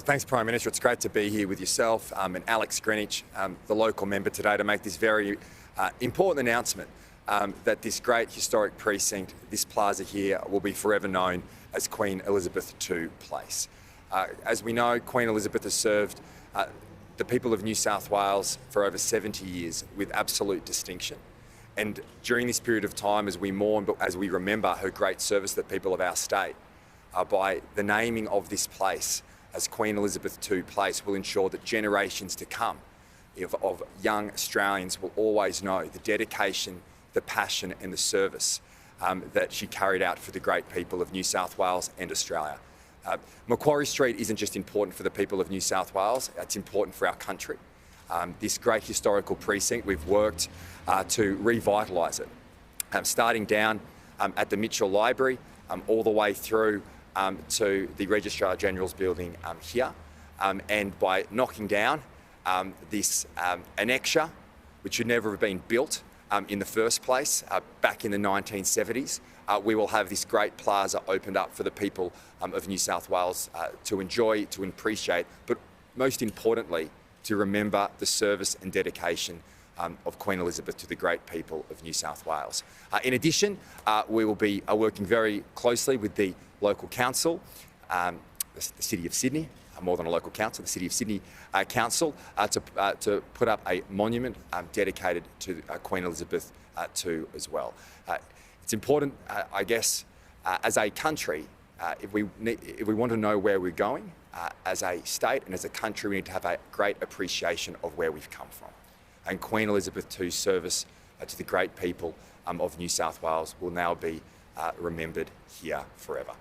Thanks, Prime Minister. It's great to be here with yourself and Alex Greenwich, the local member today, to make this very important announcement that this great historic precinct, this plaza here, will be forever known as Queen Elizabeth II Place. As we know, Queen Elizabeth has served the people of New South Wales for over 70 years with absolute distinction. And during this period of time, as we mourn, but as we remember her great service to the people of our state, by the naming of this place as Queen Elizabeth II Place will ensure that generations to come of young Australians will always know the dedication, the passion and the service that she carried out for the great people of New South Wales and Australia. Macquarie Street isn't just important for the people of New South Wales, it's important for our country. This great historical precinct, we've worked to revitalise it, starting down at the Mitchell Library, all the way through to the Registrar General's building here, and by knocking down this annexure, which should never have been built in the first place, back in the 1970s, we will have this great plaza opened up for the people of New South Wales to enjoy, to appreciate, but most importantly, to remember the service and dedication of Queen Elizabeth to the great people of New South Wales. In addition, we will be working very closely with the local council, the City of Sydney, more than a local council, the City of Sydney Council, to put up a monument dedicated to Queen Elizabeth II as well. It's important, I guess, as a country, if we want to know where we're going, as a state and as a country, we need to have a great appreciation of where we've come from. And Queen Elizabeth II's service to the great people of New South Wales will now be remembered here forever.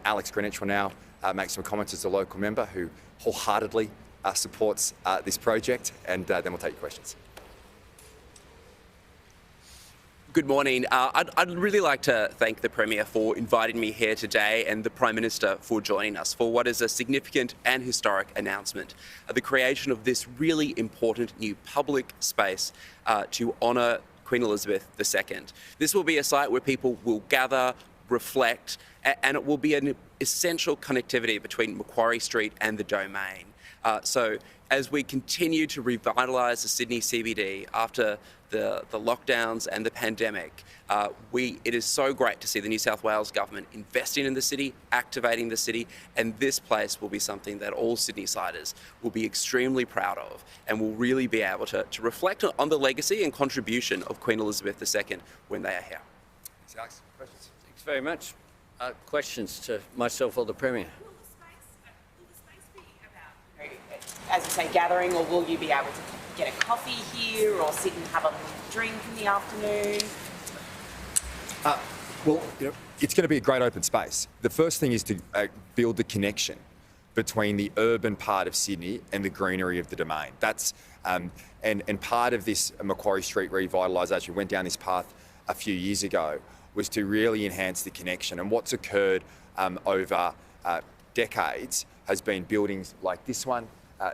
Alex Greenwich will now make some comments as a local member who wholeheartedly supports this project, and then we'll take your questions. Good morning. I'd really like to thank the Premier for inviting me here today and the Prime Minister for joining us for what is a significant and historic announcement, the creation of this really important new public space to honour Queen Elizabeth II. This will be a site where people will gather, reflect, and it will be an essential connectivity between Macquarie Street and the Domain. So as we continue to revitalise the Sydney CBD after the lockdowns and the pandemic, it is so great to see the New South Wales government investing in the city, activating the city, and this place will be something that all Sydney-siders will be extremely proud of and will really be able to reflect on the legacy and contribution of Queen Elizabeth II when they are here. Thanks, Alex. Questions? Thanks very much. Questions to myself or the Premier? Will the space be about, as you say, gathering, or will you be able to get a coffee here or sit and have a drink in the afternoon? Well, it's going to be a great open space. The first thing is to build the connection between the urban part of Sydney and the greenery of the Domain. That's and part of this Macquarie Street revitalisation, we went down this path a few years ago, was to really enhance the connection. And what's occurred over decades has been buildings like this one.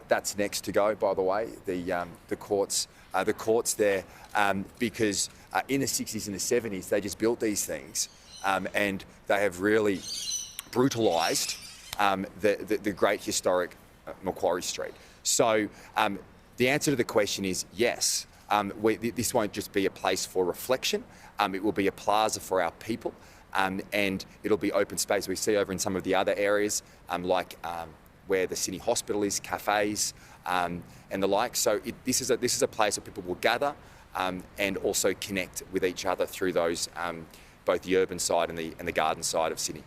That's next to go, by the way, the courts there, because in the 60s and the 70s, they just built these things, and they have really brutalised the great historic Macquarie Street. So the answer to the question is yes. This won't just be a place for reflection. It will be a plaza for our people, and it'll be open space. We see over in some of the other areas, like where the Sydney Hospital is, cafes, and the like. So this is a place where people will gather and also connect with each other through those both the urban side and the garden side of Sydney.